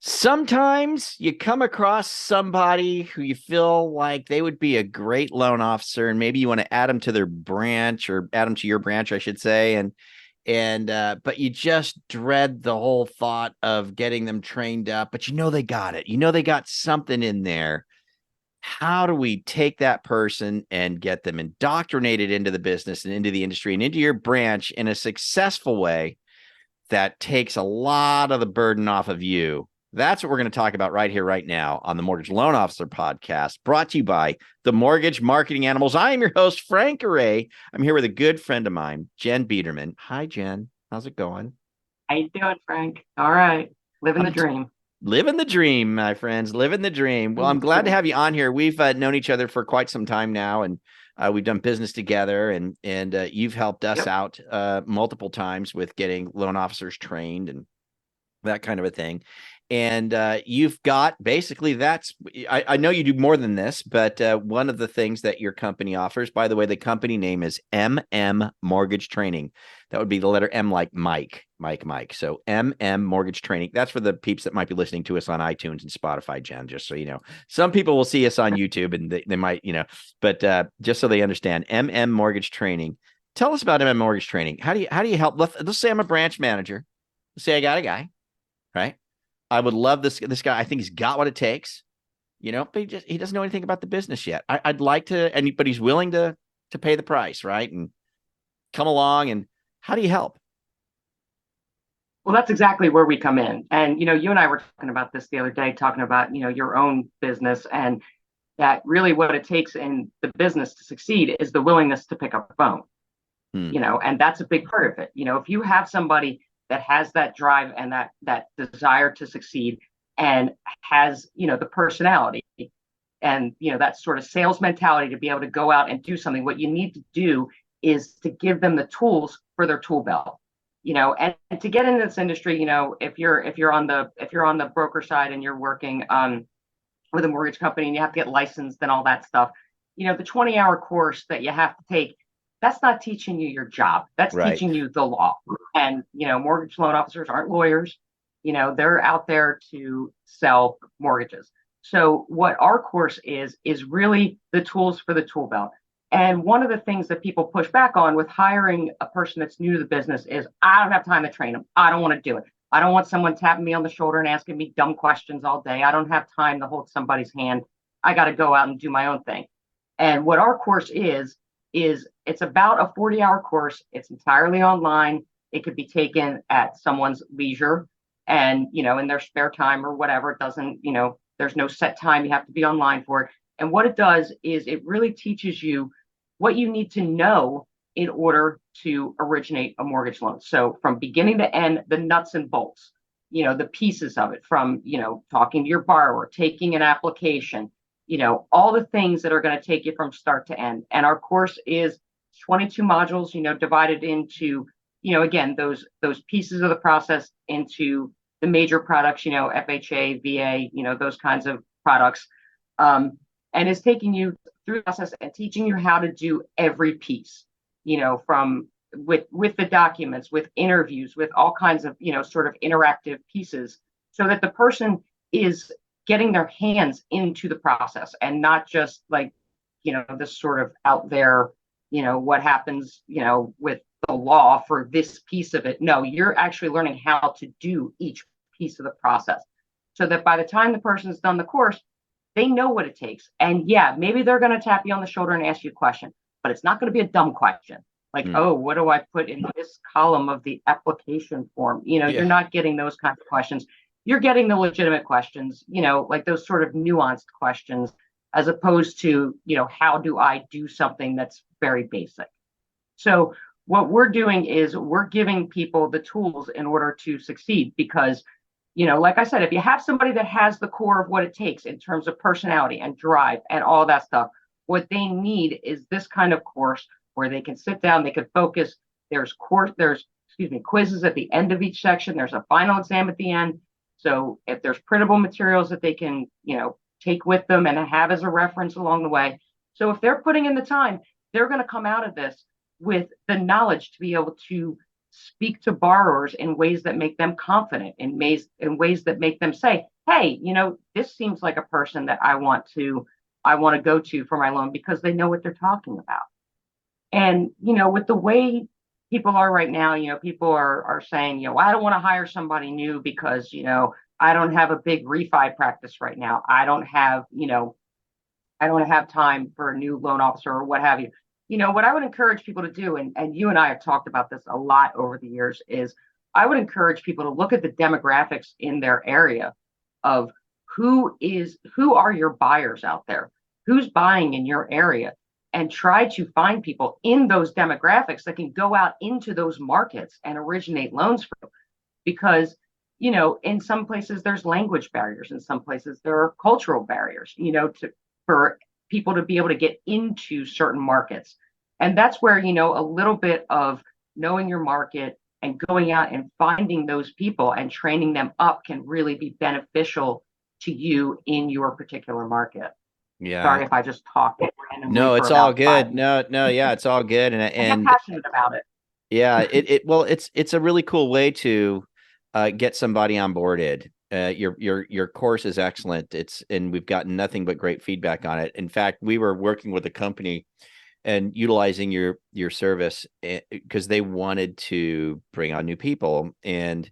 Sometimes you come across somebody who you feel like they would be a great loan officer, and maybe you want to add them to their branch or add them to your branch, I should say. But you just dread the whole thought of getting them trained up, but you know they got it. You know they got something in there. How do we take that person and get them indoctrinated into the business and into the industry and into your branch in a successful way that takes a lot of the burden off of you? That's what we're going to talk about right here, right now on the Mortgage Loan Officer Podcast, brought to you by the Mortgage Marketing Animals. I am your host, Frank Array. I'm here with a good friend of mine, Jenn Biderman. Hi, Jenn. How's it going? How you doing, Frank? All right. Living the I'm dream. living the dream, my friends, living the dream. Well, I'm Me glad to too. have you on here. We've known each other for quite some time now, and we've done business together, and you've helped us Yep. out multiple times with getting loan officers trained and that kind of a thing. And you've got basically I know you do more than this, but one of the things that your company offers, by the way, the company name is MM Mortgage Training. That would be the letter M like Mike. So MM Mortgage Training. That's for the peeps that might be listening to us on iTunes and Spotify, Jen, just so you know. Some people will see us on YouTube and they might, but just so they understand, MM Mortgage Training. Tell us about MM Mortgage Training. How do you help? Let's say I'm a branch manager. Let's say I got a guy, right? I would love this guy. I think he's got what it takes, but he doesn't know anything about the business yet. I'd like to, but he's willing to pay the price, right? And come along. And how do you help? Well, that's exactly where we come in. And, you and I were talking about this the other day, talking about, your own business and that really what it takes in the business to succeed is the willingness to pick up the phone, Hmm. and that's a big part of it. If you have somebody that has that drive and that desire to succeed and has, the personality and, that sort of sales mentality to be able to go out and do something, what you need to do is to give them the tools for their tool belt. And to get into this industry, if you're on the broker side and you're working with a mortgage company and you have to get licensed and all that stuff, the 20-hour course that you have to take, that's not teaching you your job. That's Right. teaching you the law. And, mortgage loan officers aren't lawyers. They're out there to sell mortgages. So what our course is really the tools for the tool belt. And one of the things that people push back on with hiring a person that's new to the business is, I don't have time to train them. I don't want to do it. I don't want someone tapping me on the shoulder and asking me dumb questions all day. I don't have time to hold somebody's hand. I got to go out and do my own thing. And what our course is it's about a 40-hour course. It's entirely online. It could be taken at someone's leisure and, in their spare time or whatever. It doesn't, there's no set time. You have to be online for it. And what it does is it really teaches you what you need to know in order to originate a mortgage loan. So from beginning to end, the nuts and bolts, the pieces of it from, talking to your borrower, taking an application, all the things that are going to take you from start to end. And our course is 22 modules, divided into, again, those pieces of the process into the major products, FHA, VA, those kinds of products. And is taking you through the process and teaching you how to do every piece, from with the documents, with interviews, with all kinds of, sort of interactive pieces so that the person is getting their hands into the process and not just like, this sort of out there, what happens, with the law for this piece of it. No, you're actually learning how to do each piece of the process so that by the time the person's done the course, they know what it takes. And yeah, maybe they're going to tap you on the shoulder and ask you a question, but it's not going to be a dumb question. Like, Hmm. oh, what do I put in this column of the application form? You're Yeah. not getting those kinds of questions. You're getting the legitimate questions, like those sort of nuanced questions, as opposed to, how do I do something that's very basic? So what we're doing is we're giving people the tools in order to succeed because, like I said, if you have somebody that has the core of what it takes in terms of personality and drive and all that stuff, what they need is this kind of course where they can sit down, they can focus. There's quizzes at the end of each section. There's a final exam at the end. So if there's printable materials that they can, take with them and have as a reference along the way. So if they're putting in the time, they're going to come out of this with the knowledge to be able to speak to borrowers in ways that make them confident, in ways that make them say, hey, this seems like a person that I want to go to for my loan, because they know what they're talking about. And, with the way people are right now, people are saying, well, I don't want to hire somebody new because, I don't have a big refi practice right now. I don't have time for a new loan officer or what have you. What I would encourage people to do, and you and I have talked about this a lot over the years, is I would encourage people to look at the demographics in their area of who are your buyers out there, who's buying in your area, and try to find people in those demographics that can go out into those markets and originate loans for them. Because, in some places there's language barriers, in some places there are cultural barriers, for people to be able to get into certain markets. And that's where, a little bit of knowing your market and going out and finding those people and training them up can really be beneficial to you in your particular market. Yeah. Sorry if I just talked randomly. No, for it's all about 5 good. minutes. No, yeah, it's all good. I'm And passionate about it. yeah, well, it's a really cool way to get somebody onboarded. Your course is excellent. And we've gotten nothing but great feedback on it. In fact, we were working with a company and utilizing your service because they wanted to bring on new people. And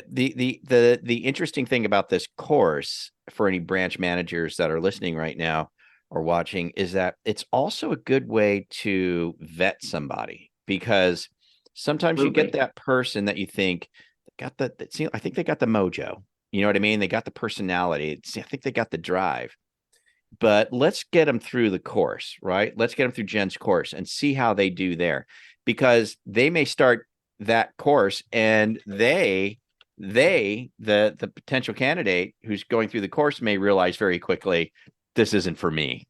the interesting thing about this course for any branch managers that are listening right now or watching is that it's also a good way to vet somebody, because sometimes you get that person that you think I think they got the mojo. You know what I mean? They got the personality. I think they got the drive. But let's get them through the course, right? Let's get them through Jenn's course and see how they do there, because they may start that course and the potential candidate who's going through the course may realize very quickly, this isn't for me,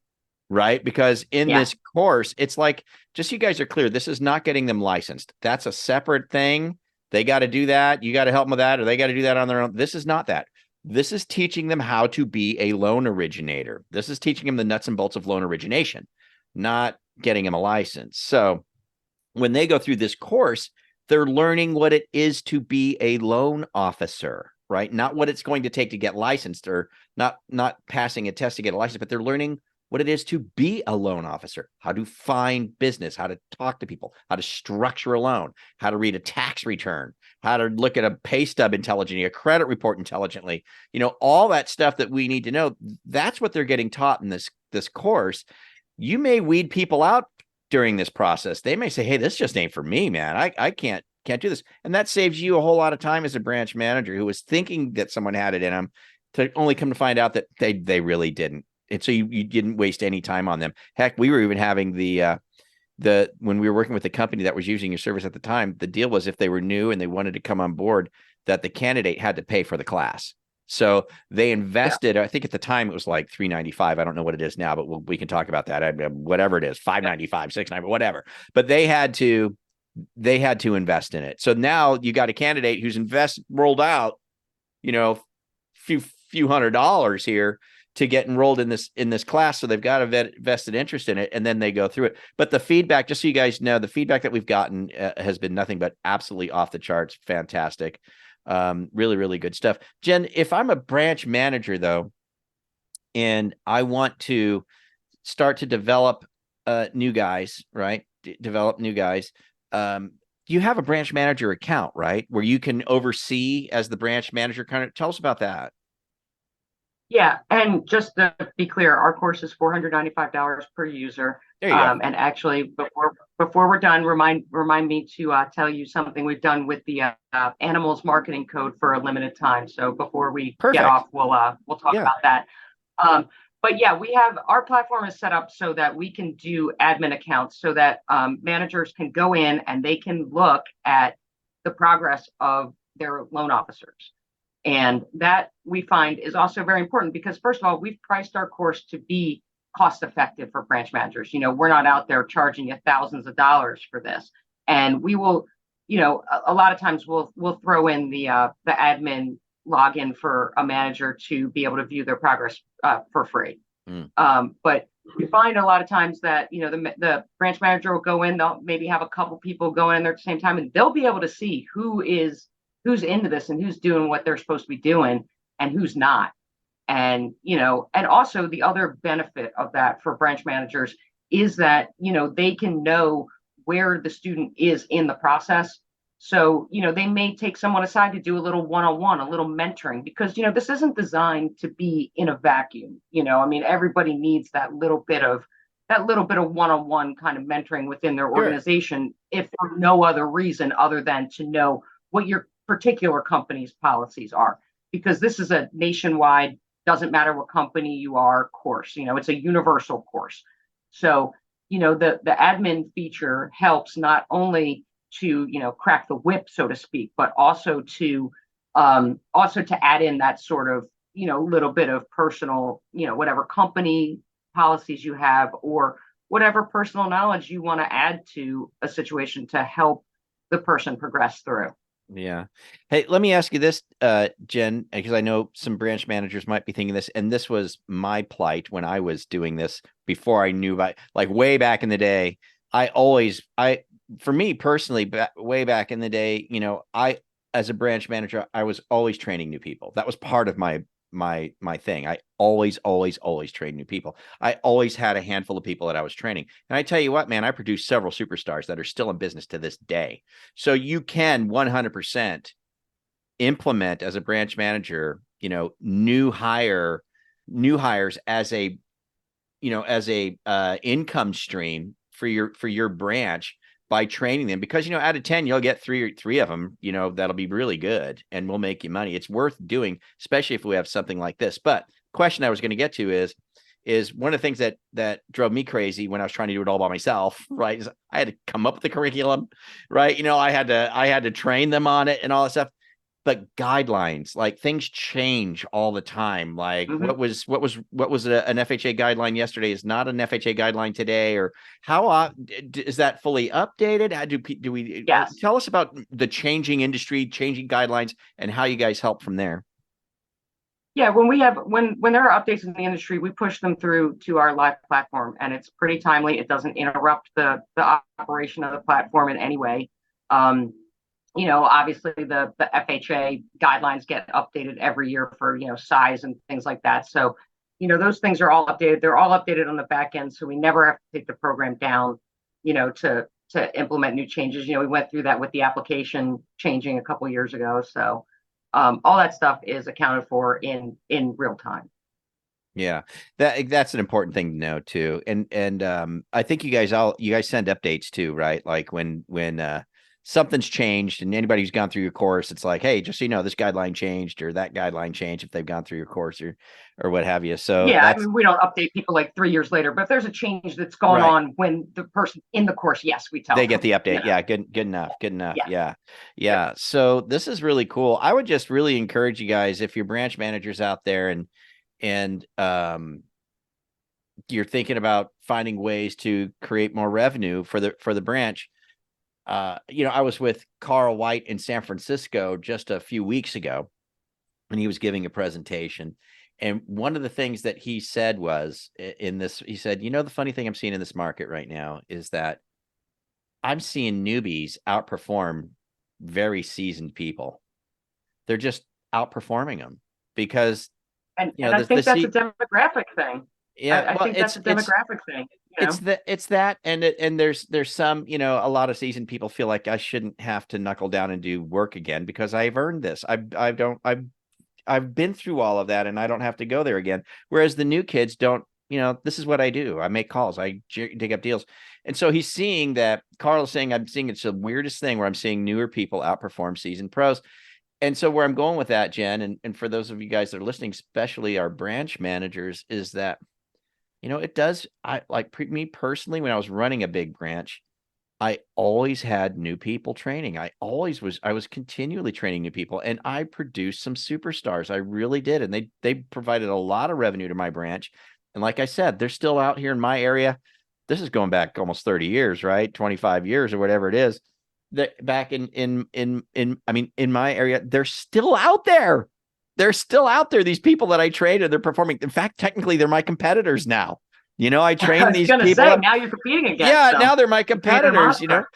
right? Because in this course, it's like, just so you guys are clear, this is not getting them licensed. That's a separate thing. They got to do that. You got to help them with that, or they got to do that on their own. This is not that. This is teaching them how to be a loan originator. This is teaching them the nuts and bolts of loan origination, not getting them a license. So when they go through this course, they're learning what it is to be a loan officer, right? Not what it's going to take to get licensed, or not passing a test to get a license, but they're learning what it is to be a loan officer, how to find business, how to talk to people, how to structure a loan, how to read a tax return, how to look at a pay stub intelligently, a credit report intelligently, all that stuff that we need to know. That's what they're getting taught in this course. You may weed people out during this process. They may say, hey, this just ain't for me, man. I can't do this. And that saves you a whole lot of time as a branch manager who was thinking that someone had it in them, to only come to find out that they really didn't. And so you didn't waste any time on them. Heck, we were even having when we were working with the company that was using your service at the time, the deal was if they were new and they wanted to come on board, that the candidate had to pay for the class. So they invested, I think at the time it was like $395. I don't know what it is now, but we can talk about that. Whatever it is, $595, $695, whatever. But they had to invest in it. So now you got a candidate who's rolled out, few $100s here to get enrolled in this class. So they've got a vested interest in it, and then they go through it. But the feedback, just so you guys know, the feedback that we've gotten has been nothing but absolutely off the charts. Fantastic. Really, really good stuff. Jenn, if I'm a branch manager though, and I want to start to develop new guys, right? Develop new guys. You have a branch manager account, right? Where you can oversee as the branch manager. Kind of tell us about that. Yeah, and just to be clear, our course is $495 per user. There you go. And actually, before we're done, remind me to tell you something we've done with the animals marketing code for a limited time. So before we get off, we'll talk about that. But yeah, we have our platform is set up so that we can do admin accounts, so that managers can go in and they can look at the progress of their loan officers. And that we find is also very important, because first of all, we've priced our course to be cost effective for branch managers. We're not out there charging you thousands of dollars for this. And we will, a lot of times we'll throw in the admin login for a manager to be able to view their progress for free. But you find a lot of times that, you know, the branch manager will go in, they'll maybe have a couple people going in there at the same time, and they'll be able to see who's into this and who's doing what they're supposed to be doing and who's not. And, you know, and also the other benefit of that for branch managers is that, you know, they can know where the student is in the process. So, you know, they may take someone aside to do a little one-on-one, a little mentoring, because, you know, this isn't designed to be in a vacuum. You know, I mean, everybody needs that little bit of one-on-one kind of mentoring within their Sure. organization, if for no other reason other than to know what your particular company's policies are. Because this is a nationwide, doesn't matter what company you are, course. You know, it's a universal course. So, you know, the admin feature helps not only to, you know, crack the whip, so to speak, but also to add in that sort of, you know, little bit of personal, you know, whatever company policies you have or whatever personal knowledge you want to add to a situation to help the person progress through. Yeah. Hey, let me ask you this, Jen, because I know some branch managers might be thinking this, and this was my plight when I was doing this before I knew about, like way back in the day. For me personally, way back in the day, you know, as a branch manager, I was always training new people. That was part of my thing. I always train new people. I always had a handful of people that I was training. And I tell you what, man, I produced several superstars that are still in business to this day. So you can 100% implement as a branch manager, you know, new hires as a, you know, as a income stream for your branch by training them, because, you know, out of 10, you'll get three of them, you know, that'll be really good and will make you money. It's worth doing, especially if we have something like this. But question I was going to get to is one of the things that drove me crazy when I was trying to do it all by myself, right? Is I had to come up with the curriculum, right? You know, I had to train them on it and all that stuff. But guidelines, like things change all the time. Like Mm-hmm. what was an FHA guideline yesterday is not an FHA guideline today, or how is that fully updated? How do we Yes. tell us about the changing industry, changing guidelines, and how you guys help from there? Yeah, when there are updates in the industry, we push them through to our live platform, and it's pretty timely. It doesn't interrupt the operation of the platform in any way. Um, you know, obviously the FHA guidelines get updated every year for, you know, size and things like that. So, you know, those things are all updated. They're all updated on the back end, so we never have to take the program down, you know, to implement new changes. You know, we went through that with the application changing a couple years ago. So all that stuff is accounted for in real time. Yeah, that's an important thing to know too. And I think you guys send updates too, right? Like when something's changed and anybody who's gone through your course, it's like, hey, just so you know, this guideline changed or that guideline changed if they've gone through your course or what have you. So Yeah, I that's mean, we don't update people like 3 years later, but if there's a change that's going right. on when the person in the course, yes, we tell They get them. the You update. know? Yeah, good enough. Good enough. Yeah. Yeah. Yep. Yeah. So this is really cool. I would just really encourage you guys, if you're branch managers out there and you're thinking about finding ways to create more revenue for the branch. You know, I was with Carl White in San Francisco just a few weeks ago, and he was giving a presentation. And one of the things that he said was he said, you know, the funny thing I'm seeing in this market right now is that I'm seeing newbies outperform very seasoned people. They're just outperforming them because, you know, And I the think that's a see, demographic thing. yeah, I well, think that's a demographic thing, you know. it's that and there's some, you know, a lot of seasoned people feel like I shouldn't have to knuckle down and do work again because I've earned this. I've been through all of that and I don't have to go there again. Whereas the new kids don't, you know, this is what I do. I make calls, dig up deals. And so he's seeing that Carl's saying, I'm seeing it's the weirdest thing where I'm seeing newer people outperform seasoned pros. And so where I'm going with that, Jen, and for those of you guys that are listening, especially our branch managers, is that, you know, it does. I like me personally, when I was running a big branch, I always had new people training. I was continually training new people, and I produced some superstars. I really did. And they provided a lot of revenue to my branch. And like I said, they're still out here in my area. This is going back almost 30 years, right? 25 years or whatever it is. That back I mean, in my area, they're still out there. They're still out there. These people that I trained, and they're performing. In fact, technically, they're my competitors now. I I train was these gonna people. say, now you're competing against Yeah, them. now they're my You're being a competitors, monster.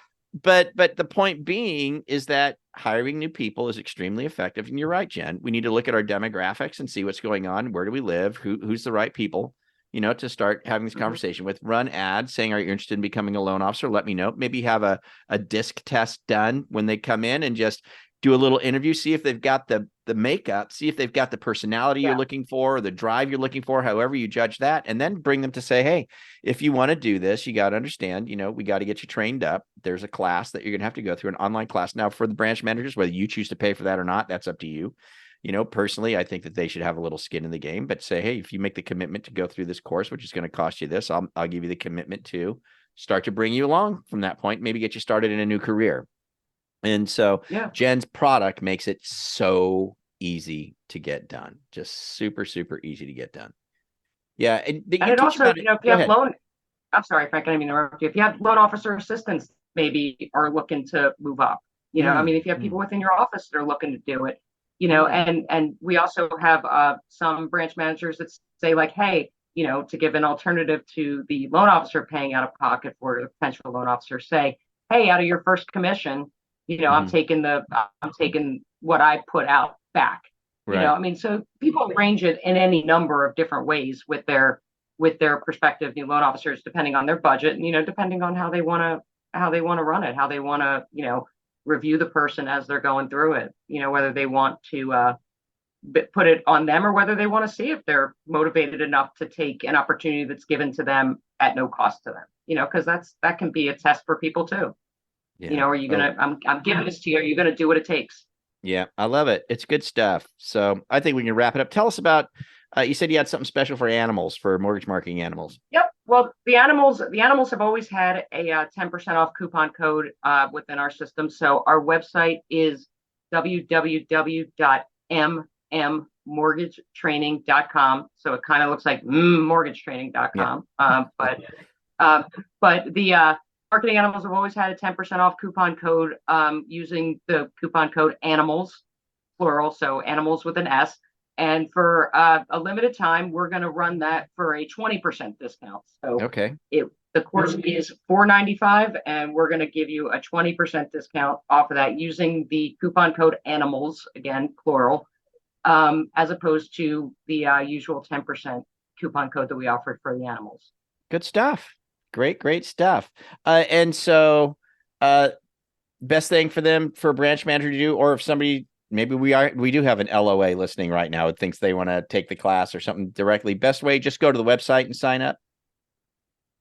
But the point being is that hiring new people is extremely effective. And you're right, Jen. We need to look at our demographics and see what's going on. Where do we live? Who's the right people, to start having this conversation with. Run ads saying, are you interested in becoming a loan officer? Let me know. Maybe have a disc test done when they come in and just do a little interview, see if they've got the makeup, see if they've got the personality you're looking for, or the drive you're looking for, however you judge that, and then bring them to say, hey, if you want to do this, you got to understand, we got to get you trained up. There's a class that you're going to have to go through, an online class. Now, for the branch managers, whether you choose to pay for that or not, that's up to you. Personally, I think that they should have a little skin in the game, but say, hey, if you make the commitment to go through this course, which is going to cost you this, I'll give you the commitment to start to bring you along from that point, maybe get you started in a new career. And so Jen's product makes it so easy to get done. Just super, super easy to get done. Yeah. And it also, if you have ahead. I'm sorry, Frank, I didn't mean to interrupt you. If you have loan officer assistants, maybe are looking to move up, I mean, if you have people within your office that are looking to do it, and we also have some branch managers that say like, hey, to give an alternative to the loan officer paying out of pocket for the potential loan officer, say, hey, out of your first commission, I'm taking what I put out back. Right. I mean, so people arrange it in any number of different ways with their prospective new loan officers, depending on their budget and, depending on how they want to run it, how they want to, review the person as they're going through it, whether they want to put it on them or whether they want to see if they're motivated enough to take an opportunity that's given to them at no cost to them, because that can be a test for people too. Are you going to, I'm giving this to you. Are you going to do what it takes? Yeah, I love it. It's good stuff. So I think we can wrap it up. Tell us about, you said you had something special for animals, for mortgage marketing animals. Yep. Well, the animals have always had a 10% off coupon code within our system. So our website is www.mmortgagetraining.com. So it kind of looks like mortgagetraining.com. Yeah. But the marketing animals have always had a 10% off coupon code using the coupon code animals, plural. So animals with an S. And for a limited time, we're going to run that for a 20% discount. So the course is $495, and we're going to give you a 20% discount off of that using the coupon code animals, again, plural, as opposed to the usual 10% coupon code that we offered for the animals. Good stuff. Great stuff. And so best thing for them, for a branch manager to do, or if somebody, maybe we do have an LOA listening right now that thinks they want to take the class or something directly. Best way, just go to the website and sign up.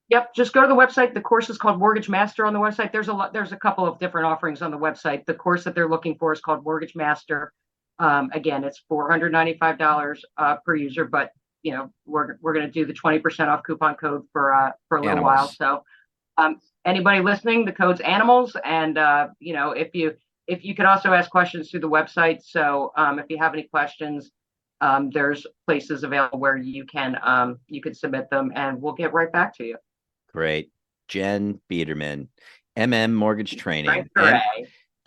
Yep, just go to the website. The course is called Mortgage Master on the website. There's a couple of different offerings on the website. The course that they're looking for is called Mortgage Master. Again, it's $495 per user, but we're going to do the 20% off coupon code for a little while. So anybody listening, the code's animals, and if you could also ask questions through the website. So if you have any questions, there's places available where you can submit them, and we'll get right back to you. Great. Jenn Biderman, Mortgage Training.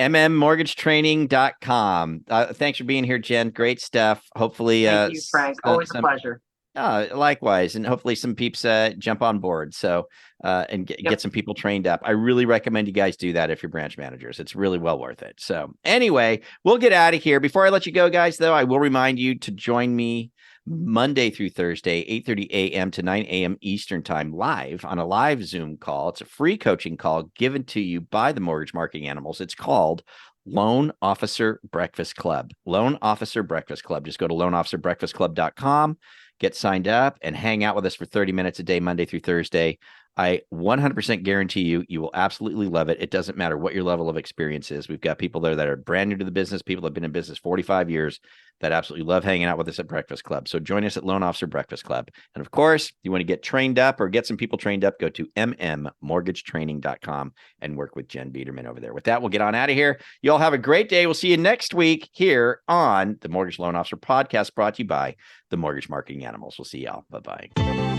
MMMortgagetraining.com. Thanks for being here, Jenn. Great stuff. Hopefully, thank you, Frank. Always a pleasure. Likewise, and hopefully some peeps jump on board. So and get some people trained up. I really recommend you guys do that if you're branch managers. It's really well worth it. So anyway, we'll get out of here. Before I let you go, guys, though, I will remind you to join me Monday through Thursday, 8:30 a.m. to 9 a.m. Eastern time, live on a live Zoom call. It's a free coaching call given to you by the Mortgage Marketing Animals. It's called Loan Officer Breakfast Club. Loan Officer Breakfast Club. Just go to loanofficerbreakfastclub.com, get signed up, and hang out with us for 30 minutes a day, Monday through Thursday. I 100% guarantee you will absolutely love it. It doesn't matter what your level of experience is. We've got people there that are brand new to the business, people that have been in business 45 years that absolutely love hanging out with us at Breakfast Club. So join us at Loan Officer Breakfast Club. And of course, you want to get trained up or get some people trained up, go to mmortgagetraining.com and work with Jenn Biderman over there. With that, we'll get on out of here. You all have a great day. We'll see you next week here on the Mortgage Loan Officer Podcast, brought to you by the Mortgage Marketing Animals. We'll see y'all. Bye-bye.